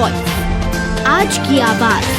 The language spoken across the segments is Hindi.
वॉइस, आज की आवाज।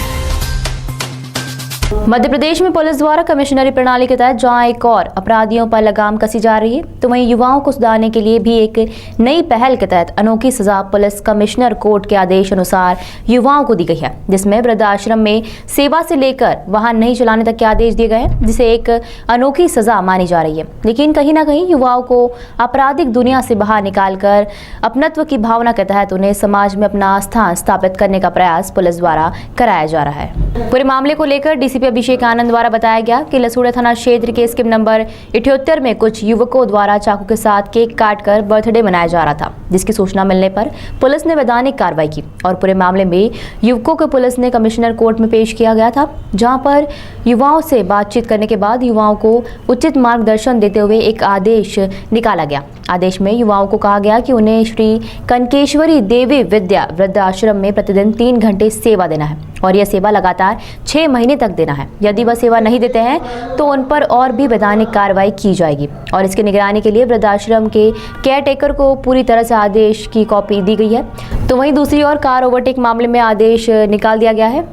मध्य प्रदेश में पुलिस द्वारा कमिश्नरी प्रणाली के तहत जहां एक और अपराधियों पर लगाम कसी जा रही है, तो वहीं युवाओं को सुधारने के लिए भी एक नई पहल के तहत अनोखी सजा पुलिस कमिश्नर कोर्ट के आदेश अनुसार युवाओं को दी गई है, जिसमें वृद्धाश्रम में सेवा से लेकर वाहन नहीं चलाने तक के आदेश दिए गए हैं, जिसे एक अनोखी सजा मानी जा रही है। लेकिन कहीं ना कहीं युवाओं को आपराधिक दुनिया से बाहर निकालकर अपनत्व की भावना के तहत उन्हें समाज में अपना स्थान स्थापित करने का प्रयास पुलिस द्वारा कराया जा रहा है। पूरे मामले को लेकर डीसीपी अभिषेक आनंद द्वारा बताया गया कि लसूड़ा थाना क्षेत्र के स्कीम नंबर 78 में कुछ युवकों द्वारा चाकू के साथ केक काटकर बर्थडे मनाया जा रहा था, जिसकी सूचना मिलने पर पुलिस ने वैधानिक कार्रवाई की और पूरे मामले में युवकों को पुलिस ने कमिश्नर कोर्ट में पेश किया गया था, जहां पर युवाओं से बातचीत करने के बाद युवाओं को उचित मार्गदर्शन देते हुए एक आदेश निकाला गया। आदेश में युवाओं को कहा गया कि उन्हें श्री कनकेश्वरी देवी विद्या वृद्धाश्रम में प्रतिदिन 3 घंटे सेवा देना है और यह सेवा लगातार 6 महीने तक देना है। यदि वह सेवा नहीं देते हैं तो उन पर और भी वैधानिक कार्रवाई की जाएगी और इसकी निगरानी के लिए वृद्धाश्रम के केयरटेकर को पूरी तरह से आदेश की कॉपी दी गई है। तो वहीं दूसरी ओर कार ओवरटेक मामले में आदेश निकाल दिया गया है,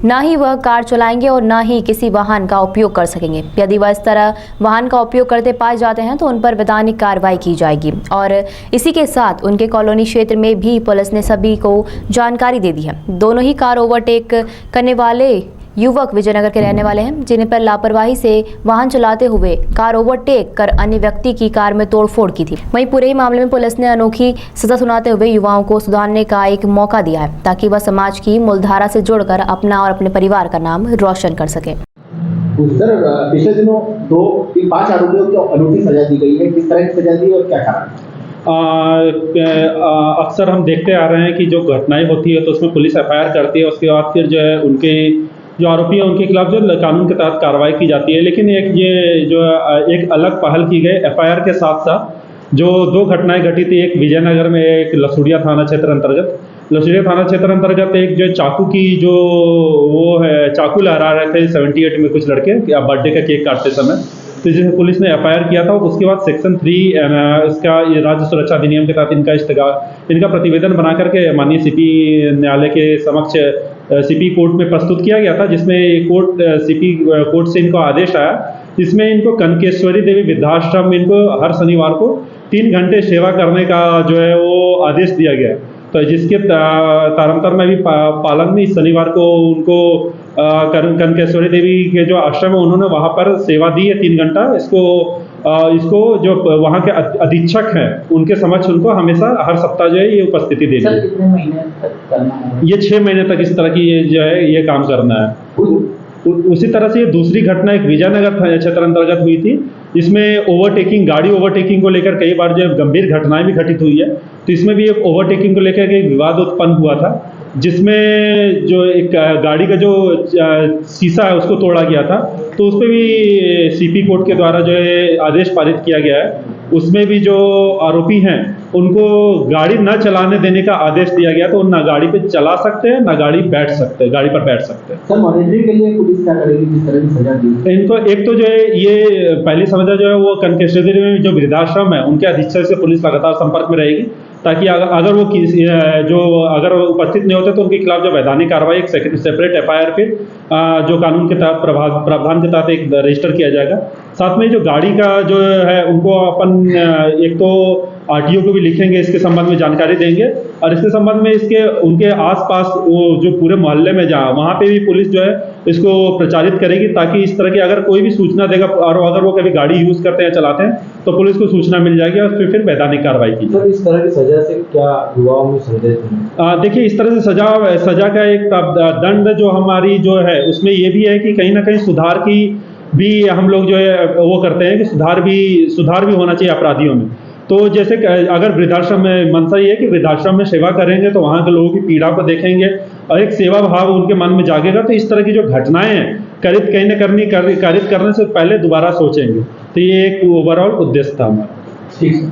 ना ही वह कार चलाएंगे और ना ही किसी वाहन का उपयोग कर सकेंगे। यदि वह इस तरह वाहन का उपयोग करते पाए जाते हैं तो उन पर वैधानिक कार्रवाई की जाएगी और इसी के साथ उनके कॉलोनी क्षेत्र में भी पुलिस ने सभी को जानकारी दे दी है। दोनों ही कार ओवरटेक करने वाले युवक विजयनगर के रहने वाले हैं, जिन्हें पर लापरवाही से वाहन चलाते हुए कार ओवरटेक कर अन्य व्यक्ति की कार में तोड़फोड़ की थी। वहीं पूरे ही मामले में पुलिस ने अनोखी सजा सुनाते हुए युवाओं को सुधारने का एक मौका दिया है, ताकि वह समाज की मूलधारा से जुड़कर अपना और अपने परिवार का नाम रोशन कर सके। सर, पिछले दिनों 5 आरोपियों को अनोखी सजा दी गई है, किस तरह की सजा दी और क्या कारण? अक्सर हम देखते आ रहे हैं कि जो घटनाएं होती है तो उसमें पुलिस FIR करती है, उसके बाद फिर जो है उनके जो आरोपी हैं उनके खिलाफ जो कानून के तहत कार्रवाई की जाती है। लेकिन एक अलग पहल की गई FIR के साथ साथ जो 2 घटनाएं घटी थी, एक विजयनगर में, एक लसूड़िया थाना क्षेत्र अंतर्गत एक जो चाकू की जो वो है चाकू लहरा रहे थे 78 में कुछ लड़के बर्थडे का केक काटते समय, तो जिसे पुलिस ने FIR किया था। उसके बाद सेक्शन 3 इसका राज्य सुरक्षा अधिनियम के तहत इनका प्रतिवेदन बना करके माननीय CP न्यायालय के समक्ष CP कोर्ट में प्रस्तुत किया गया था, जिसमें CP कोर्ट से इनको आदेश आया, जिसमें इनको कनकेश्वरी देवी वृद्धाश्रम में इनको हर शनिवार को 3 घंटे सेवा करने का जो है वो आदेश दिया गया। तो जिसके तारंतर में भी पालन में इस शनिवार को उनको कनकेश्वरी देवी के जो आश्रम है उन्होंने वहाँ पर सेवा दी है 3 घंटा। इसको जो वहाँ के अधीक्षक हैं उनके समक्ष उनको हमेशा हर सप्ताह जो है ये उपस्थिति देनी है। कितने महीने तक करना है? ये 6 महीने तक इस तरह की जो है ये काम करना है। उसी तरह से ये दूसरी घटना एक विजयनगर क्षेत्र अंतर्गत हुई थी, जिसमें गाड़ी ओवरटेकिंग को लेकर कई बार जो गंभीर घटनाएं भी घटित हुई है। तो इसमें भी एक ओवरटेकिंग को लेकर एक विवाद उत्पन्न हुआ था, जिसमें जो एक गाड़ी का जो शीशा है उसको तोड़ा गया था। तो उस पर भी CP कोर्ट के द्वारा जो है आदेश पारित किया गया है। उसमें भी जो आरोपी हैं उनको गाड़ी न चलाने देने का आदेश दिया गया, तो ना गाड़ी पे चला सकते हैं ना गाड़ी पर बैठ सकते हैं। सर, मॉनिटरिंग के लिए पुलिस क्या करेगी, किस तरह की सजा दी? इनको एक तो जो है ये पहली समझा जो है वो कनकेश्वरी में जो वृद्धाश्रम है उनके अधीक्षक से पुलिस लगातार संपर्क में रहेगी, ताकि अगर वो उपस्थित नहीं होते तो उनके खिलाफ जो वैधानिक कार्रवाई एक सेपरेट FIR पे जो कानून के तहत प्रावधान के तहत एक रजिस्टर किया जाएगा। साथ में जो गाड़ी का जो है उनको अपन एक तो RTO को भी लिखेंगे, इसके संबंध में जानकारी देंगे और इसके संबंध में उनके आसपास वो जो पूरे मोहल्ले में जहाँ वहाँ पे भी पुलिस जो है इसको प्रचारित करेगी, ताकि इस तरह की अगर कोई भी सूचना देगा और अगर वो कभी गाड़ी यूज करते हैं चलाते हैं तो पुलिस को सूचना मिल जाएगी और फिर वैधानिक कार्रवाई की। सर, इस तरह की सजा से क्या युवाओं में संदेश है? देखिए, इस तरह से सजा का एक दंड जो हमारी जो है उसमें ये भी है कि कहीं ना कहीं सुधार की भी हम लोग जो है वो करते हैं कि सुधार भी होना चाहिए अपराधियों में। तो जैसे अगर वृद्धाश्रम में मंशा ये है कि वृद्धाश्रम में सेवा करेंगे तो वहाँ के लोगों की पीड़ा को देखेंगे और एक सेवा भाव उनके मन में जागेगा, तो इस तरह की जो घटनाएं हैं कारित करने से पहले दोबारा सोचेंगे। तो ये एक ओवरऑल उद्देश्य था हमारा। ठीक है।